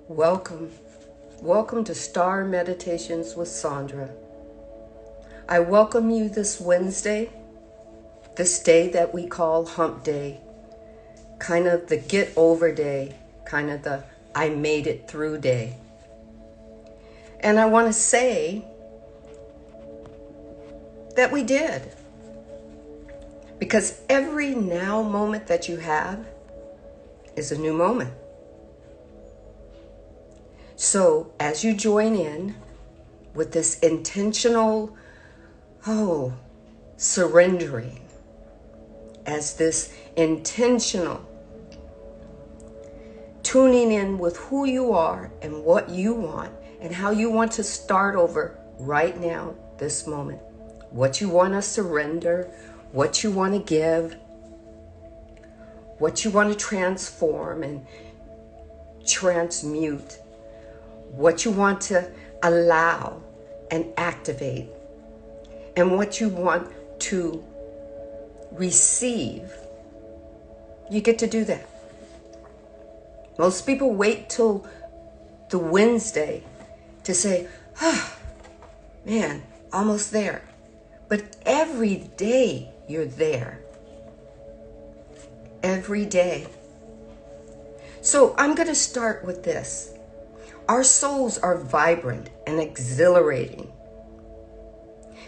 Welcome. Welcome to S.T.A.R Meditations with Sandra. I welcome you this Wednesday, this day that we call Hump Day, kind of the get over day, kind of the I made it through day. And I want to say that we did. Because every now moment that you have is a new moment. So as you join in with this intentional, surrendering, as this intentional tuning in with who you are and what you want and how you want to start over right now, this moment, what you want to surrender, what you want to give, what you want to transform and transmute, what you want to allow and activate, and what you want to receive. You get to do that. Most people wait till the Wednesday to say, man, almost there. But every day you're there. Every day. So I'm going to start with this. Our souls are vibrant and exhilarating.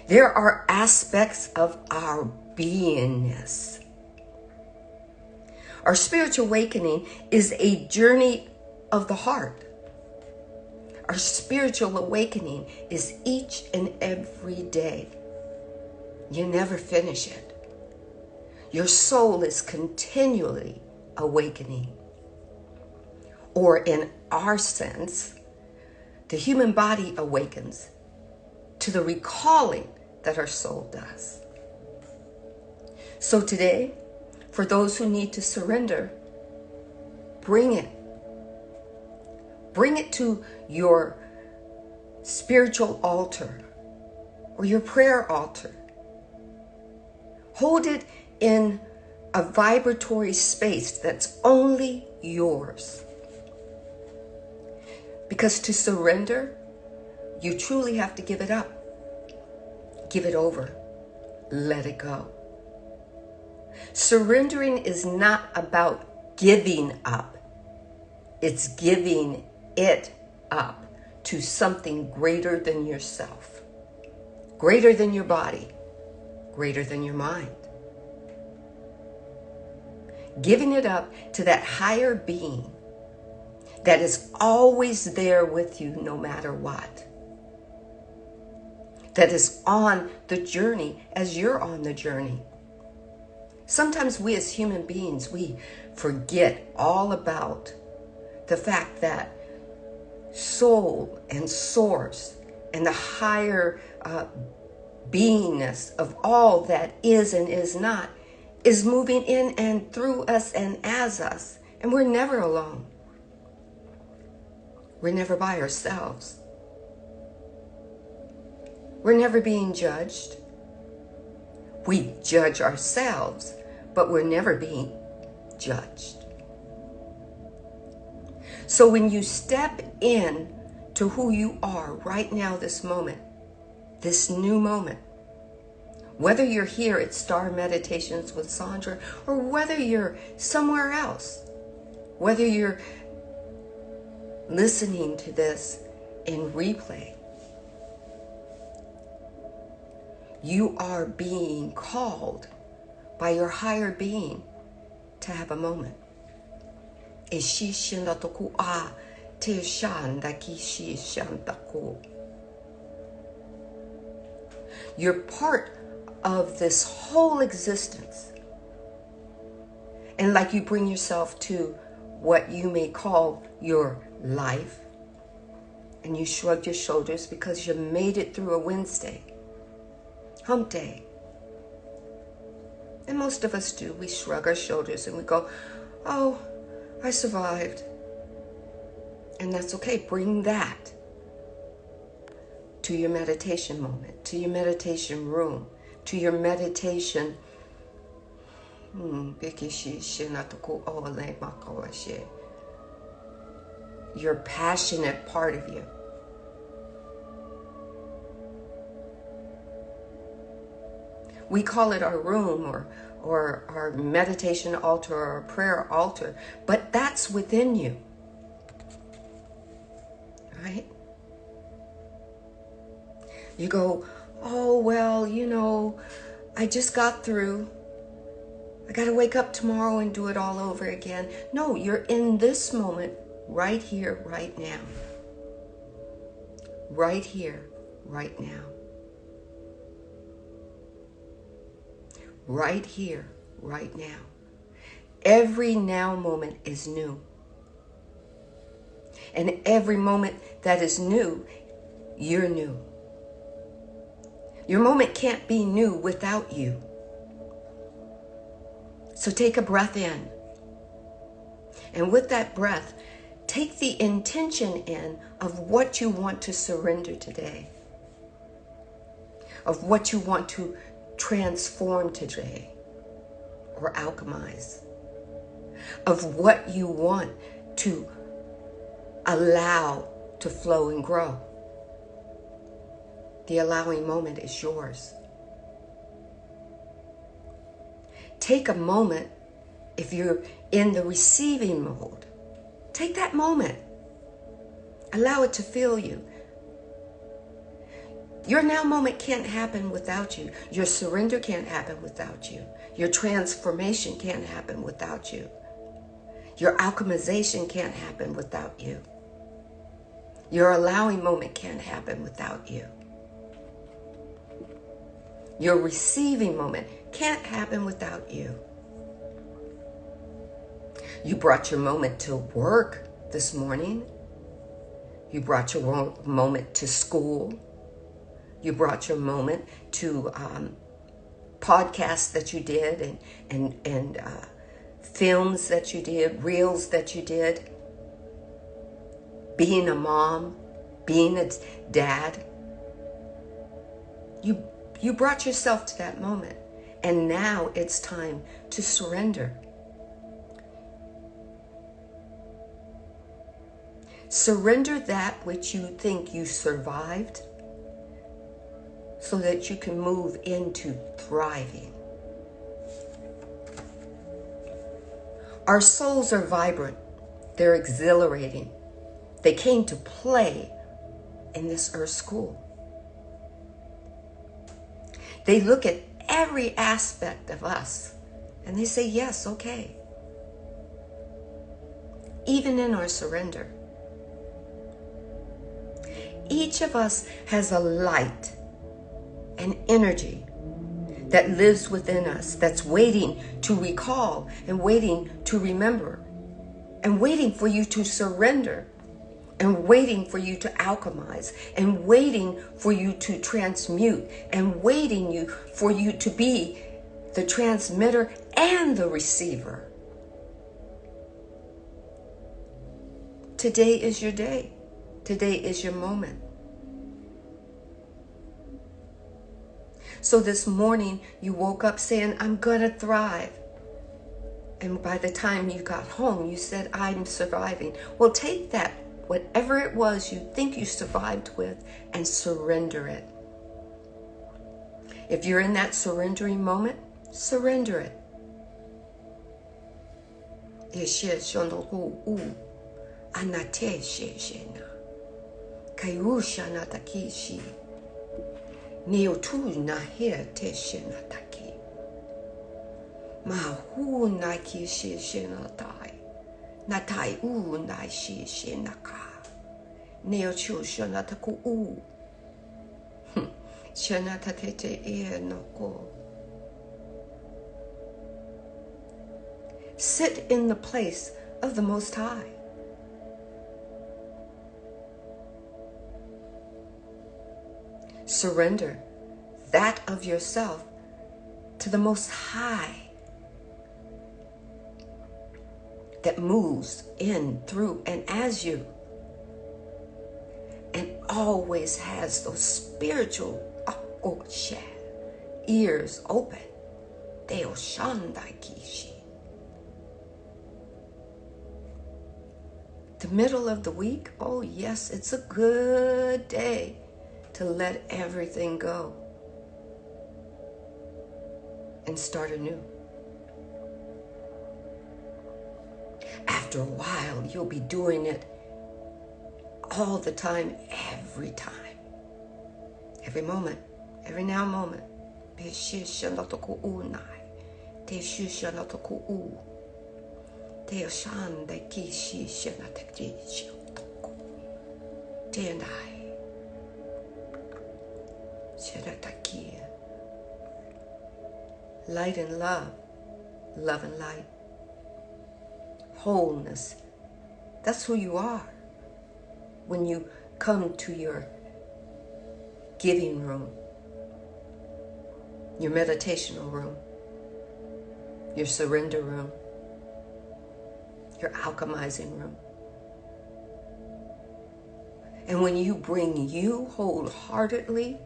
There are aspects of our beingness. Our spiritual awakening is a journey of the heart. Our spiritual awakening is each and every day. You never finish it. Your soul is continually awakening. Or in our sense, the human body awakens to the recalling that our soul does. So today, for those who need to surrender, bring it. Bring it to your spiritual altar or your prayer altar. Hold it in a vibratory space that's only yours. Because to surrender, you truly have to give it up. Give it over. Let it go. Surrendering is not about giving up. It's giving it up to something greater than yourself, greater than your body, greater than your mind. Giving it up to that higher being that is always there with you no matter what. That is on the journey as you're on the journey. Sometimes we as human beings, we forget all about the fact that soul and source and the higher beingness of all that is and is not is moving in and through us and as us. And we're never alone. We're never by ourselves. We're never being judged. We judge ourselves, but we're never being judged. So when you step in to who you are right now, this moment, this new moment, whether you're here at S.T.A.R Meditations with Sandra or whether you're somewhere else, whether you're listening to this in replay, you are being called by your higher being to have a moment. You're part of this whole existence. And like you bring yourself to what you may call your life, and you shrug your shoulders because you made it through a Wednesday, hump day. And most of us do. We shrug our shoulders and we go, oh, I survived. And that's okay. Bring that to your meditation moment, to your meditation room, to your meditation your passionate part of you. We call it our room or our meditation altar or our prayer altar, but that's within you, right? You go, oh, well, you know, I just got through. I got to wake up tomorrow and do it all over again. No, you're in this moment, right here, right now. Right here, right now. Right here, right now. Every now moment is new. And every moment that is new, you're new. Your moment can't be new without you. So take a breath in. And with that breath, take the intention in of what you want to surrender today. Of what you want to transform today or alchemize, of what you want to allow to flow and grow. The allowing moment is yours. Take a moment. If you're in the receiving mode, take that moment. Allow it to fill you. Your now moment can't happen without you. Your surrender can't happen without you. Your transformation can't happen without you. Your alchemization can't happen without you. Your allowing moment can't happen without you. Your receiving moment can't happen without you. You brought your moment to work this morning. You brought your moment to school. You brought your moment to podcasts that you did and films that you did, reels that you did, being a mom, being a dad. You brought yourself to that moment. And now it's time to surrender. Surrender that which you think you survived, so that you can move into thriving. Our souls are vibrant. They're exhilarating. They came to play in this earth school. They look at every aspect of us and they say, yes, okay. Even in our surrender. Each of us has a light, an energy that lives within us, that's waiting to recall and waiting to remember and waiting for you to surrender and waiting for you to alchemize and waiting for you to transmute and waiting for you to be the transmitter and the receiver. Today is your day. Today is your moment. So this morning you woke up saying, I'm gonna thrive. And by the time you got home, you said, I'm surviving. Well, take that, whatever it was you think you survived with, and surrender it. If you're in that surrendering moment, surrender it. Ma hu na ki shi shi na tai na tai u na shi shi na ka neo chu shi na ta ku u shi na ta te te e no ko. Sit in the place of the Most High. Surrender that of yourself to the Most High that moves in, through, and as you, and always has those spiritual ears open. Deo shandai kishi. The middle of the week, oh yes, it's a good day to let everything go and start anew. After a while, you'll be doing it all the time, every time, every moment, every now moment. Light and love, love and light, wholeness. That's who you are when you come to your giving room, your meditational room, your surrender room, your alchemizing room. And when you bring you wholeheartedly,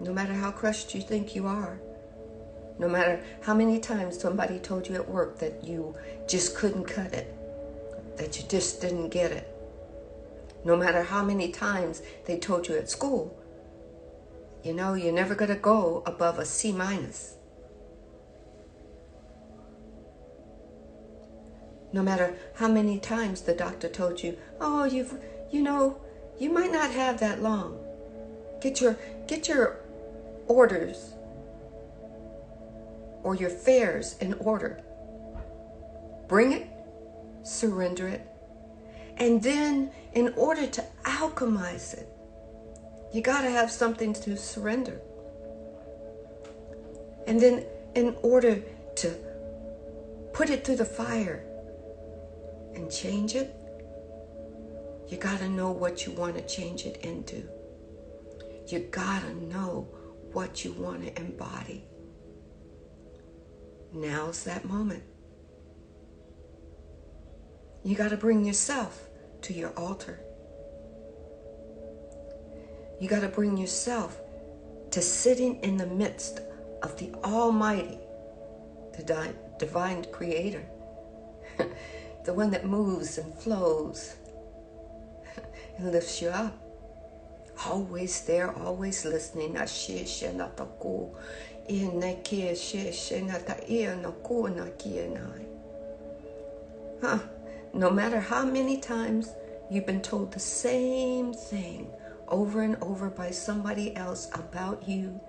no matter how crushed you think you are, no matter how many times somebody told you at work that you just couldn't cut it, that you just didn't get it, no matter how many times they told you at school, you know, you're never going to go above a C-. No matter how many times the doctor told you, oh, you might not have that long. Get your orders or your fares in order. Bring it, surrender it, and then in order to alchemize it, you got to have something to surrender. And then in order to put it through the fire and change it, you got to know what you want to change it into. You got to know what you want to embody. Now's that moment. You got to bring yourself to your altar. You got to bring yourself to sitting in the midst of the Almighty, the divine creator, the one that moves and flows and lifts you up. Always there, always listening. No matter how many times you've been told the same thing over and over by somebody else about you,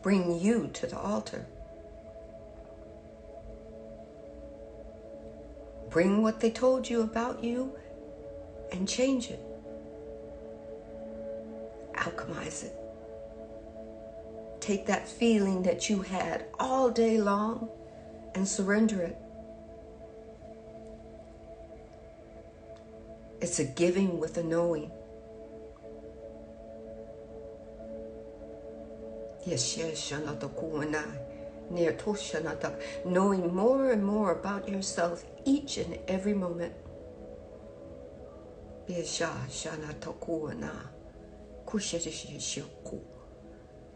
bring you to the altar. Bring what they told you about you and change it. Alchemize it. Take that feeling that you had all day long and surrender it. It's a giving with a knowing. Knowing more and more about yourself each and every moment.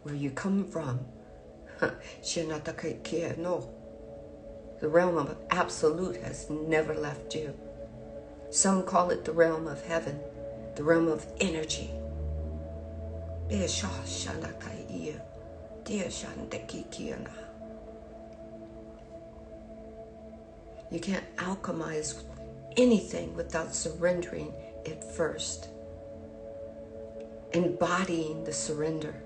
Where you come from. The realm of absolute has never left you. Some call it the realm of heaven, the realm of energy. You can't alchemize anything without surrendering it first. Embodying the surrender.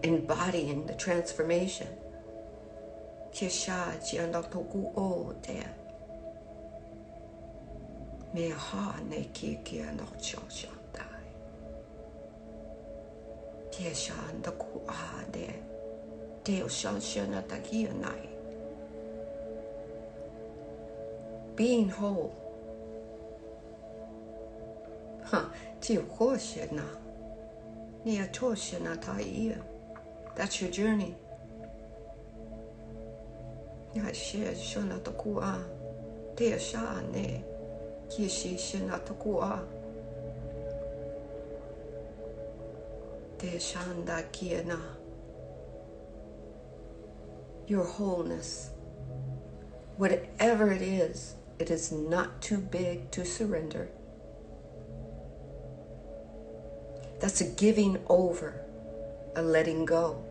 Embodying the transformation. Being whole. That's your journey. Te shanda kiana. Your wholeness. Whatever it is not too big to surrender. That's a giving over, a letting go.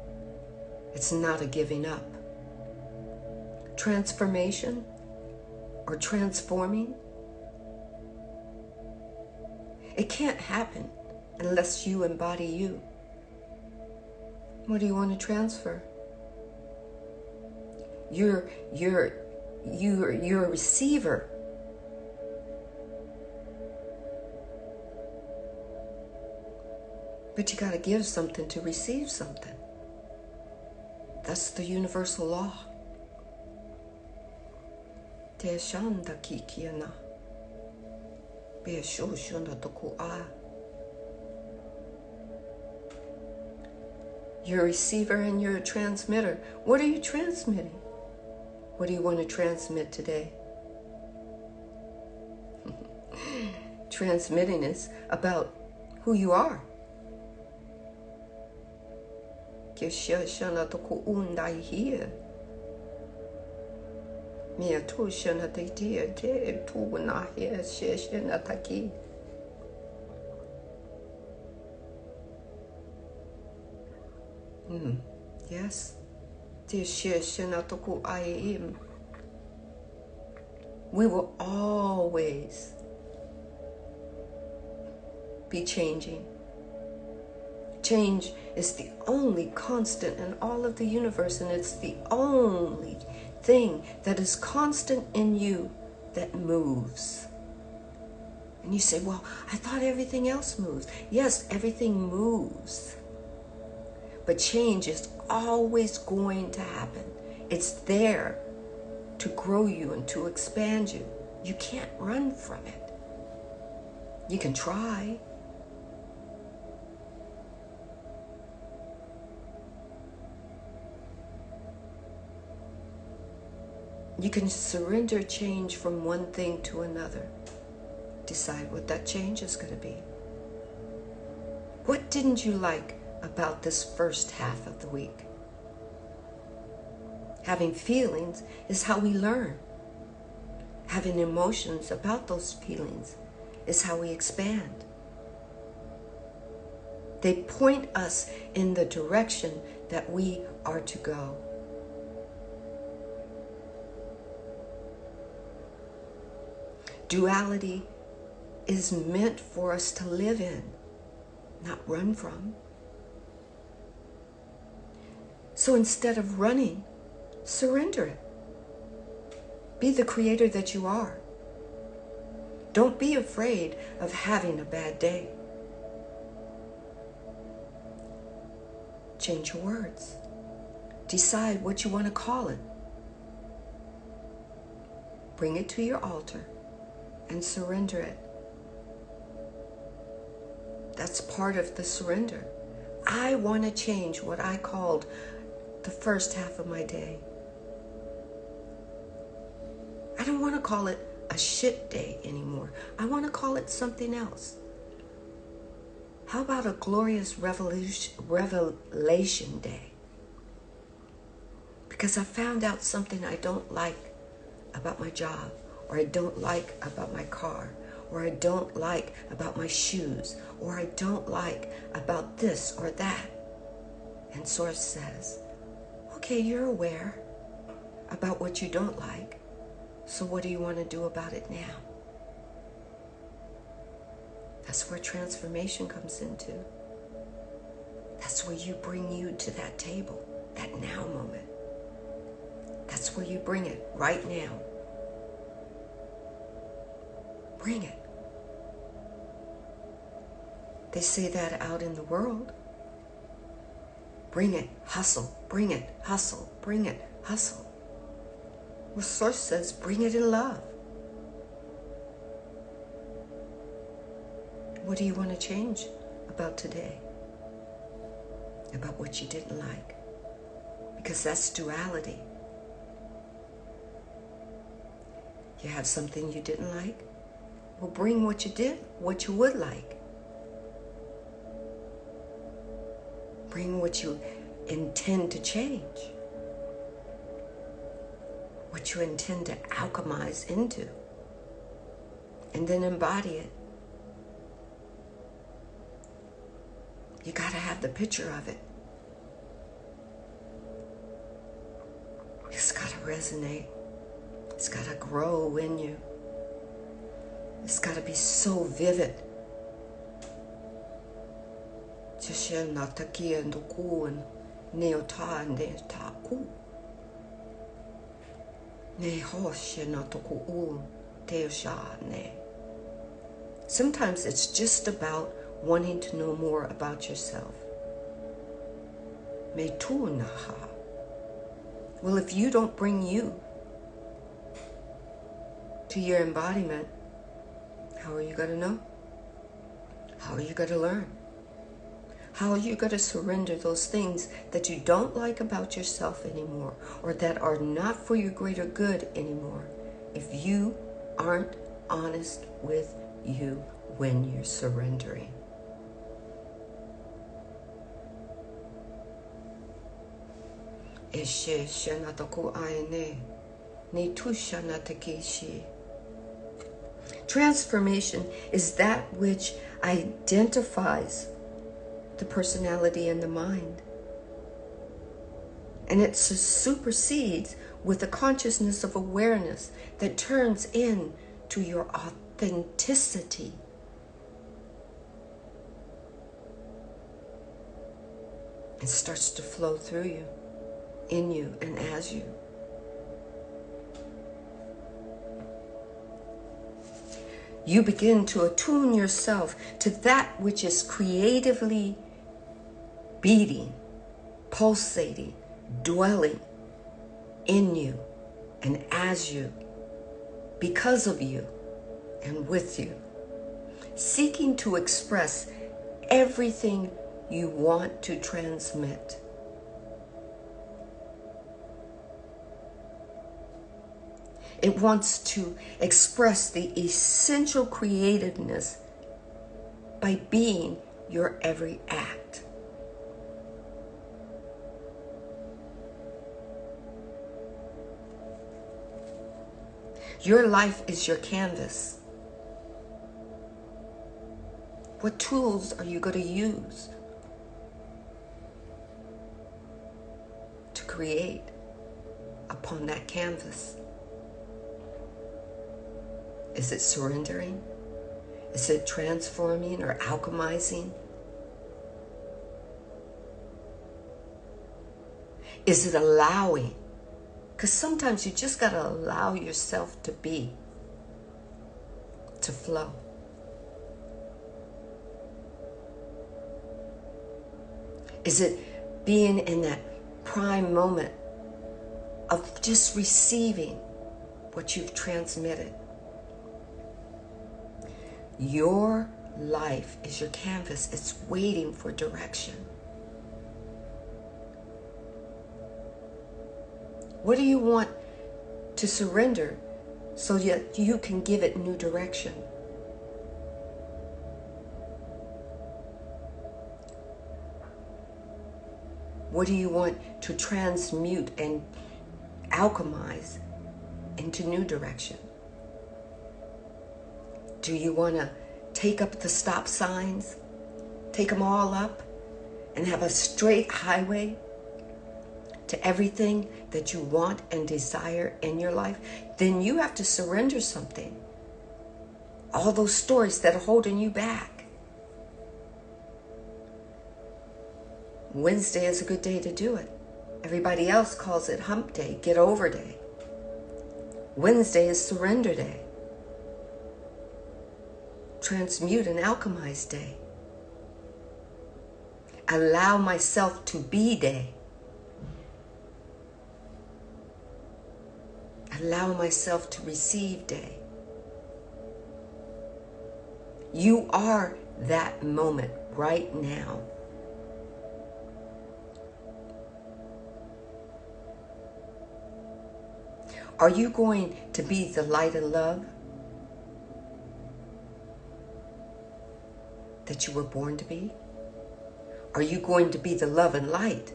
It's not a giving up. Transformation or transforming, it can't happen unless you embody you. What do you want to transfer? You're a receiver. But you got to give something to receive something. That's the universal law. Te shanda kikiana. Be shoshunda tokua. You're a receiver and you're a transmitter. What are you transmitting? What do you want to transmit today? Transmitting is about who you are. Yes. We will always be changing. Change is the only constant in all of the universe, and it's the only thing that is constant in you that moves. And you say, well, I thought everything else moves. Yes, everything moves. But change is always going to happen. It's there to grow you and to expand you. You can't run from it. You can try. You can surrender change from one thing to another. Decide what that change is going to be. What didn't you like about this first half of the week? Having feelings is how we learn. Having emotions about those feelings is how we expand. They point us in the direction that we are to go. Duality is meant for us to live in, not run from. So instead of running, surrender it. Be the creator that you are. Don't be afraid of having a bad day. Change your words. Decide what you want to call it. Bring it to your altar and surrender it. That's part of the surrender. I want to change what I called the first half of my day. I don't want to call it a shit day anymore. I want to call it something else. How about a glorious revelation day? Because I found out something I don't like about my job, or I don't like about my car, or I don't like about my shoes, or I don't like about this or that. And Source says, okay, you're aware about what you don't like, so what do you want to do about it now? That's where transformation comes into. That's where you bring you to that table, that now moment. That's where you bring it right now. Bring it. They say that out in the world. Bring it, hustle, bring it, hustle, bring it, hustle. Well, Source says, bring it in love. What do you want to change about today? About what you didn't like? Because that's duality. You have something you didn't like? Well, bring what you did, what you would like. Bring what you intend to change. What you intend to alchemize into. And then embody it. You got to have the picture of it. It's got to resonate. It's got to grow in you. It's got to be so vivid. Sometimes it's just about wanting to know more about yourself. Well, if you don't bring you to your embodiment, how are you going to know? How are you going to learn? How are you going to surrender those things that you don't like about yourself anymore, or that are not for your greater good anymore, if you aren't honest with you when you're surrendering? Transformation is that which identifies the personality and the mind. And it supersedes with a consciousness of awareness that turns into your authenticity. It starts to flow through you, in you, and as you. You begin to attune yourself to that which is creatively beating, pulsating, dwelling in you and as you, because of you and with you, seeking to express everything you want to transmit. It wants to express the essential creativeness by being your every act. Your life is your canvas. What tools are you going to use to create upon that canvas? Is it surrendering? Is it transforming or alchemizing? Is it allowing? Because sometimes you just got to allow yourself to be, to flow. Is it being in that prime moment of just receiving what you've transmitted? Your life is your canvas. It's waiting for direction. What do you want to surrender so that you can give it new direction? What do you want to transmute and alchemize into new direction? Do you want to take up the stop signs, take them all up, and have a straight highway to everything that you want and desire in your life? Then you have to surrender something. All those stories that are holding you back. Wednesday is a good day to do it. Everybody else calls it hump day, get over day. Wednesday is surrender day. Transmute and alchemize day. Allow myself to be day. Allow myself to receive day. You are that moment right now. Are you going to be the light and love that you were born to be? Are you going to be the love and light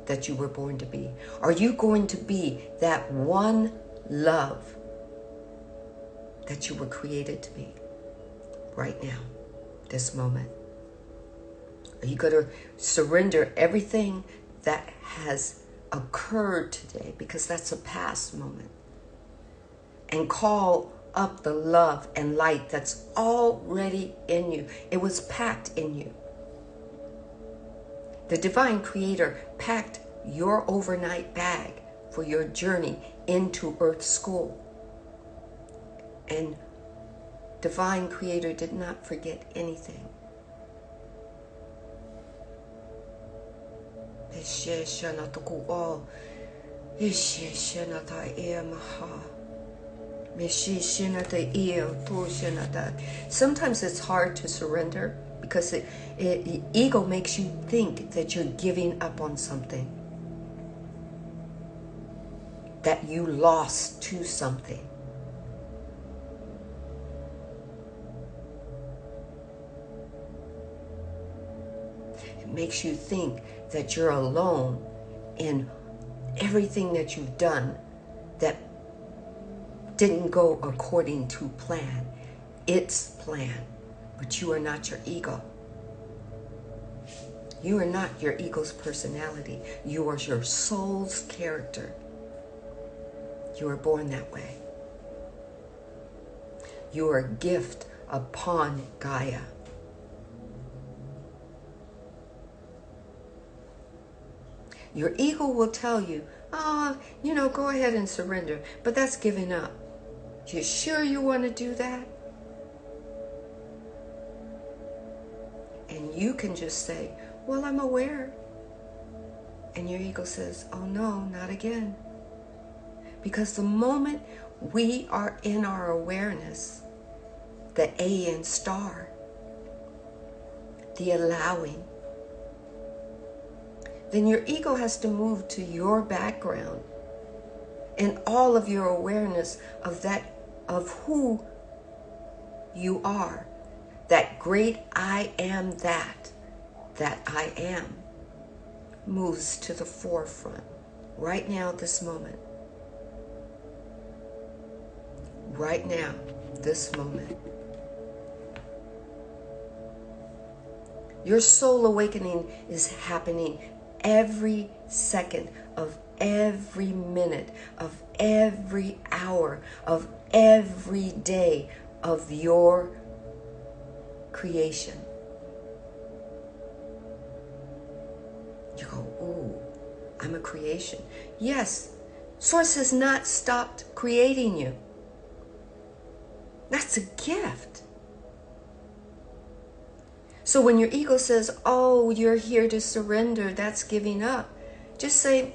that you were born to be? Are you going to be that one love that you were created to be right now, this moment? Are you going to surrender everything that has occurred today, because that's a past moment, and call up the love and light that's already in you? It was packed in you. The divine creator packed your overnight bag for your journey into Earth School. And divine creator did not forget anything. Sometimes it's hard to surrender because the ego makes you think that you're giving up on something, that you lost to something. It makes you think that you're alone in everything that you've done that didn't go according to plan. It's plan, but you are not your ego. You are not your ego's personality. You are your soul's character. You were born that way. You are a gift upon Gaia. Your ego will tell you, go ahead and surrender, but that's giving up. You sure you want to do that? And you can just say, well, I'm aware. And your ego says, oh no, not again. Because the moment we are in our awareness, the A in S.T.A.R, the allowing, then your ego has to move to your background and all of your awareness of who you are. That great I am that I am moves to the forefront right now, this moment. Right now, this moment. Your soul awakening is happening every second of every minute of every hour of every day of your creation. You go, ooh, I'm a creation. Yes, Source has not stopped creating you. That's a gift. So when your ego says, oh, you're here to surrender, that's giving up, just say,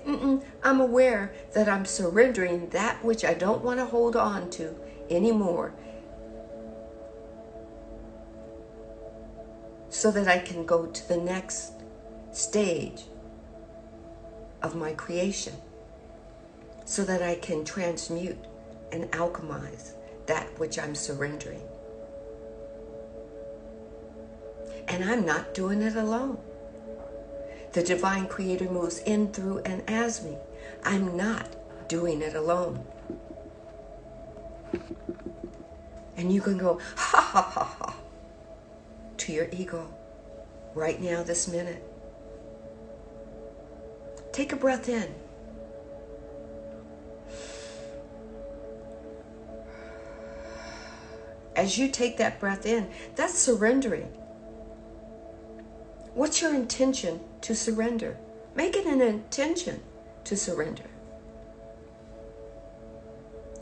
I'm aware that I'm surrendering that which I don't want to hold on to anymore, so that I can go to the next stage of my creation, so that I can transmute and alchemize that which I'm surrendering. And I'm not doing it alone. The divine creator moves in, through, and as me. I'm not doing it alone. And you can go, ha ha ha ha, to your ego right now, this minute. Take a breath in. As you take that breath in, that's surrendering. What's your intention to surrender? Make it an intention to surrender.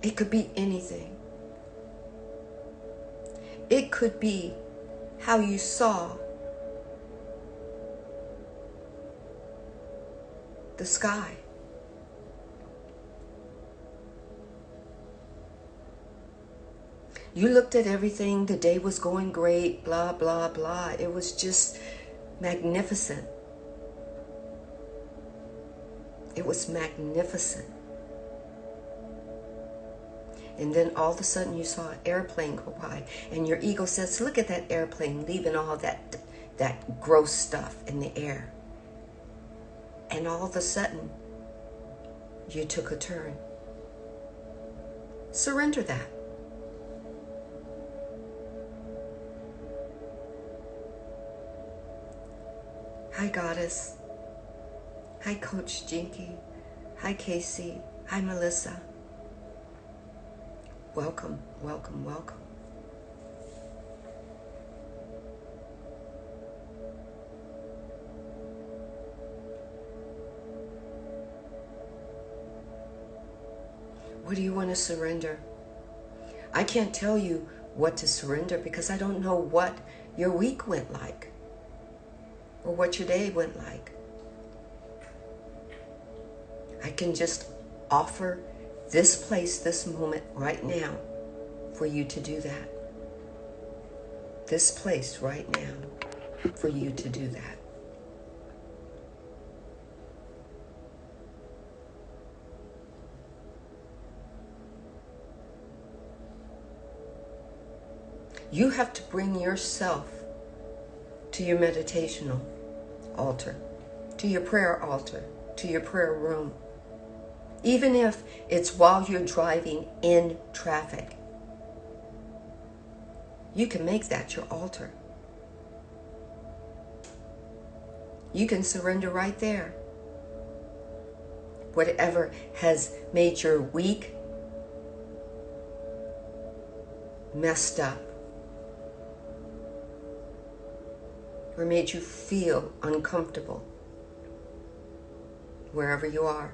It could be anything. It could be how you saw the sky. You looked at everything, the day was going great, blah, blah, blah. It was just magnificent. It was magnificent. And then all of a sudden you saw an airplane go by, and your ego says, look at that airplane leaving all that that gross stuff in the air. And all of a sudden, you took a turn. Surrender that. Hi, Goddess. Hi, Coach Jinky. Hi, Casey. Hi, Melissa. Welcome, welcome, welcome. What do you want to surrender? I can't tell you what to surrender because I don't know what your week went like or what your day went like. I can just offer this place, this moment right now for you to do that. This place right now for you to do that. You have to bring yourself to your meditational altar, to your prayer altar, to your prayer room. Even if it's while you're driving in traffic, you can make that your altar. You can surrender right there. Whatever has made your week messed up or made you feel uncomfortable, wherever you are.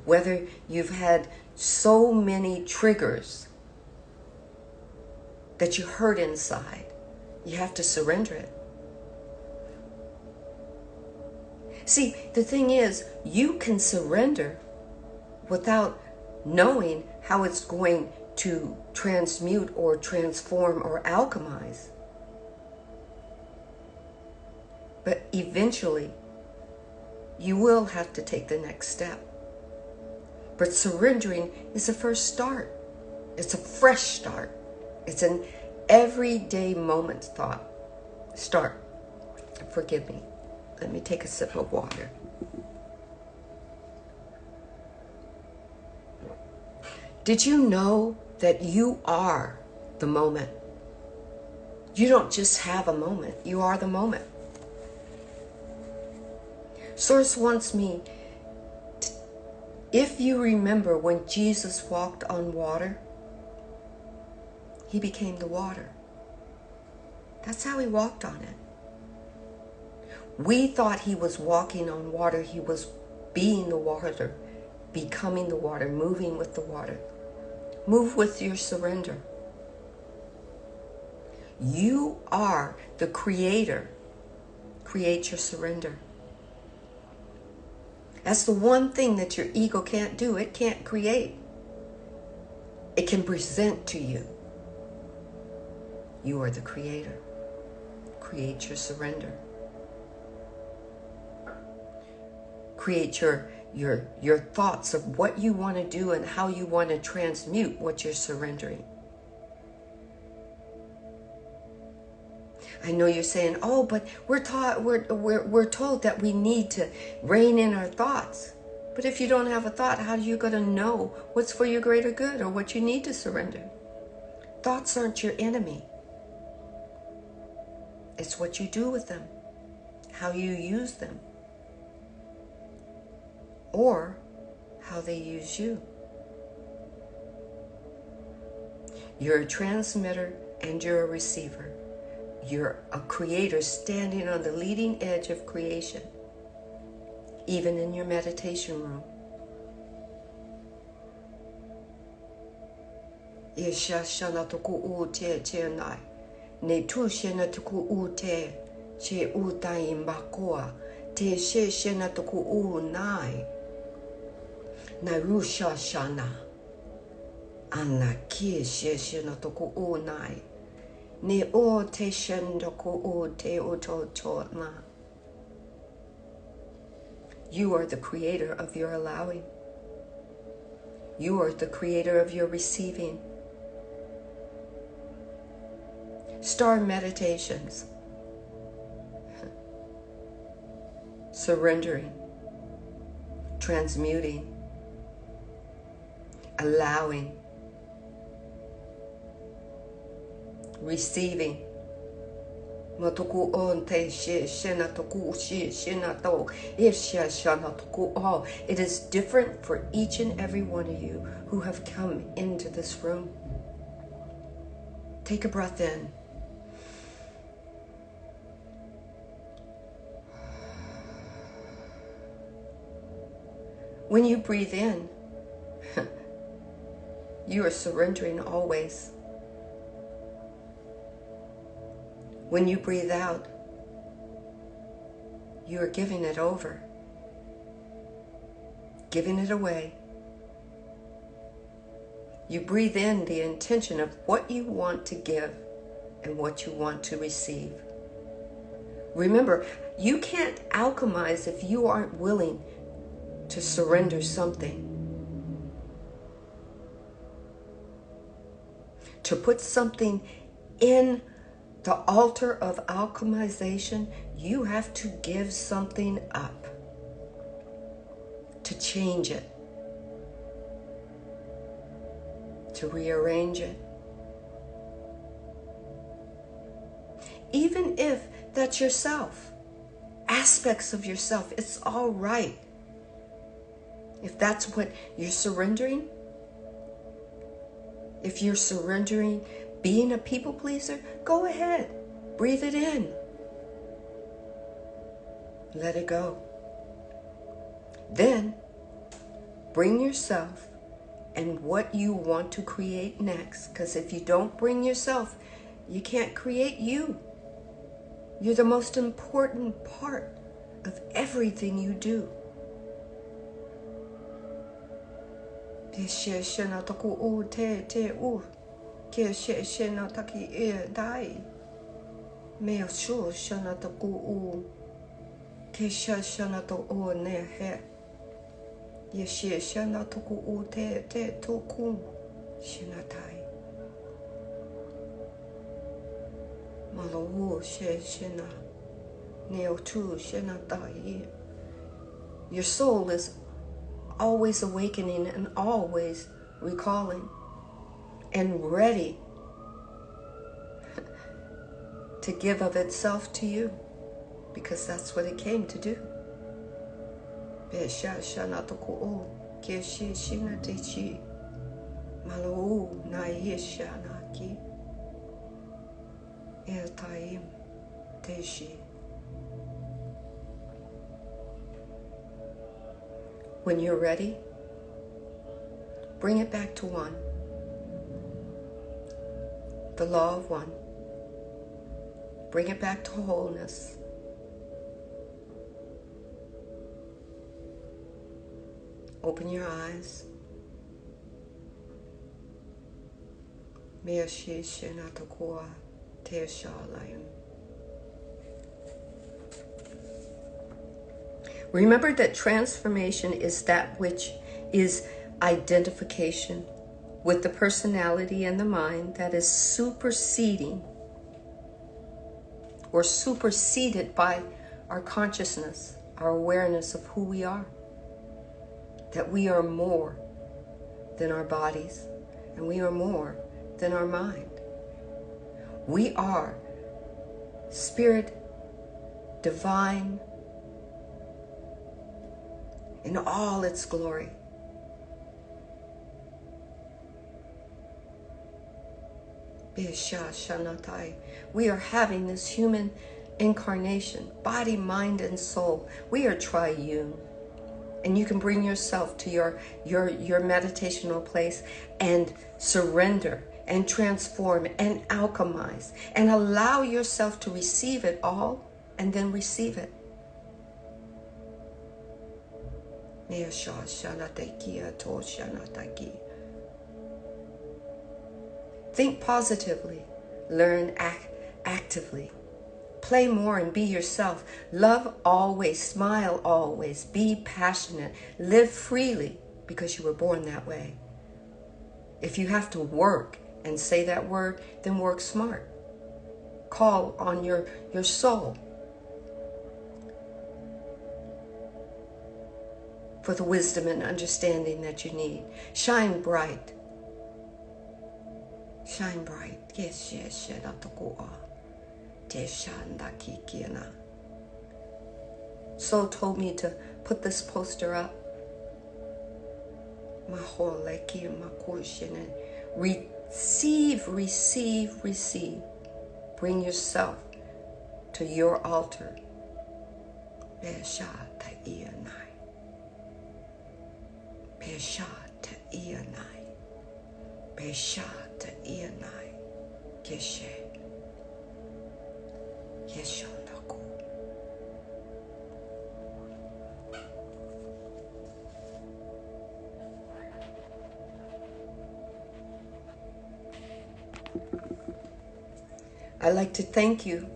Whether you've had so many triggers that you hurt inside, you have to surrender it. See, the thing is, you can surrender without knowing how it's going to transmute or transform or alchemize. But eventually, you will have to take the next step. But surrendering is a first start. It's a fresh start. It's an everyday moment start. Forgive me. Let me take a sip of water. Did you know that you are the moment? You don't just have a moment. You are the moment. Source wants me to, if you remember when Jesus walked on water, he became the water. That's how he walked on it. We thought he was walking on water. He was being the water, becoming the water, moving with the water. Move with your surrender. You are the creator. Create your surrender. That's the one thing that your ego can't do. It can't create. It can present to you. You are the creator. Create your surrender. Create your thoughts of what you want to do and how you want to transmute what you're surrendering. I know you're saying, oh, but we're told that we need to rein in our thoughts. But if you don't have a thought, how are you going to know what's for your greater good or what you need to surrender? Thoughts aren't your enemy. It's what you do with them, how you use them, or how they use you. You're a transmitter and you're a receiver. You're a creator standing on the leading edge of creation, even in your meditation room. Isha shana tuku u te te nai. Ne tu shena tuku u te che u tai mbakoa. Te she shena tuku u nai. Na rusha shana. Anna ki she shena tuku u nai. Ne o te shendoku o te oto na. You are the creator of your allowing. You are the creator of your receiving. S.T.A.R meditations. Surrendering, transmuting, allowing, receiving. It is different for each and every one of you who have come into this room. Take a breath in. When you breathe in, you are surrendering always. When you breathe out, you are giving it over, giving it away. You breathe in the intention of what you want to give and what you want to receive. Remember, you can't alchemize if you aren't willing to surrender something. To put something in the altar of alchemization, you have to give something up to change it, to rearrange it. Even if that's yourself, aspects of yourself, it's all right. If that's what you're surrendering, if you're surrendering being a people pleaser, go ahead. Breathe it in. Let it go. Then bring yourself and what you want to create next. Because if you don't bring yourself, you can't create you. You're the most important part of everything you do. Ke she shena taki e dai me sho shana to ku ke shana to o ne he ye she shana to ku te to ku shena tai malo she shena ne o tu shena tai. Your soul is always awakening and always recalling and ready to give of itself to you, because that's what it came to do. When you're ready, bring it back to one. The law of one. Bring it back to wholeness. Open your eyes. Remember that transformation is that which is identification with the personality and the mind that is superseding or superseded by our consciousness, our awareness of who we are. That we are more than our bodies, and we are more than our mind. We are spirit, divine, in all its glory. We are having this human incarnation, body, mind, and soul. We are triune. And you can bring yourself to your meditational place and surrender and transform and alchemize and allow yourself to receive it all and then receive it. Think positively, learn actively. Play more and be yourself. Love always, smile always, be passionate, live freely because you were born that way. If you have to work and say that word, then work smart. call on your soul for the wisdom and understanding that you need. Shine bright. Shine bright. Yes, yes, yes. Soul told me to put this poster up. Receive, receive, receive. Bring yourself to your altar. I'd like to thank you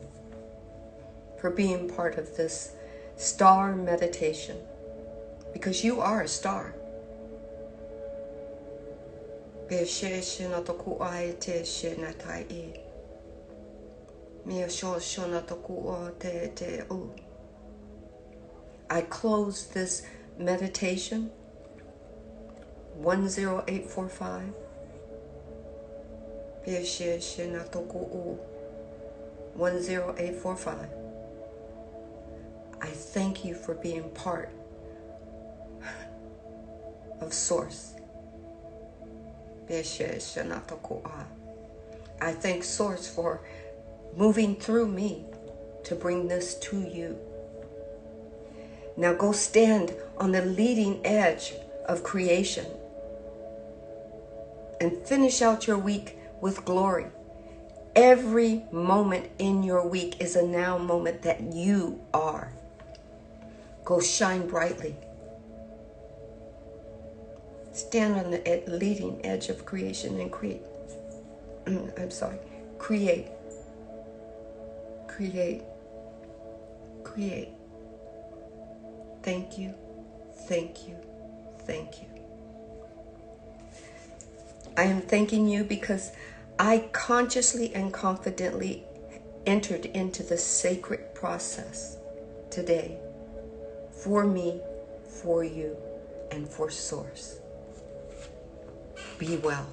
for being part of this star meditation, because you are a star. I close this meditation 10845. 10845. I thank you for being part of Source. I thank Source for moving through me to bring this to you. Now go stand on the leading edge of creation and finish out your week with glory. Every moment in your week is a now moment that you are. Go shine brightly. Stand on the leading edge of creation and create. Create. Create. Create. Thank you. Thank you. Thank you. I am thanking you because I consciously and confidently entered into the sacred process today for me, for you, and for Source. Be well.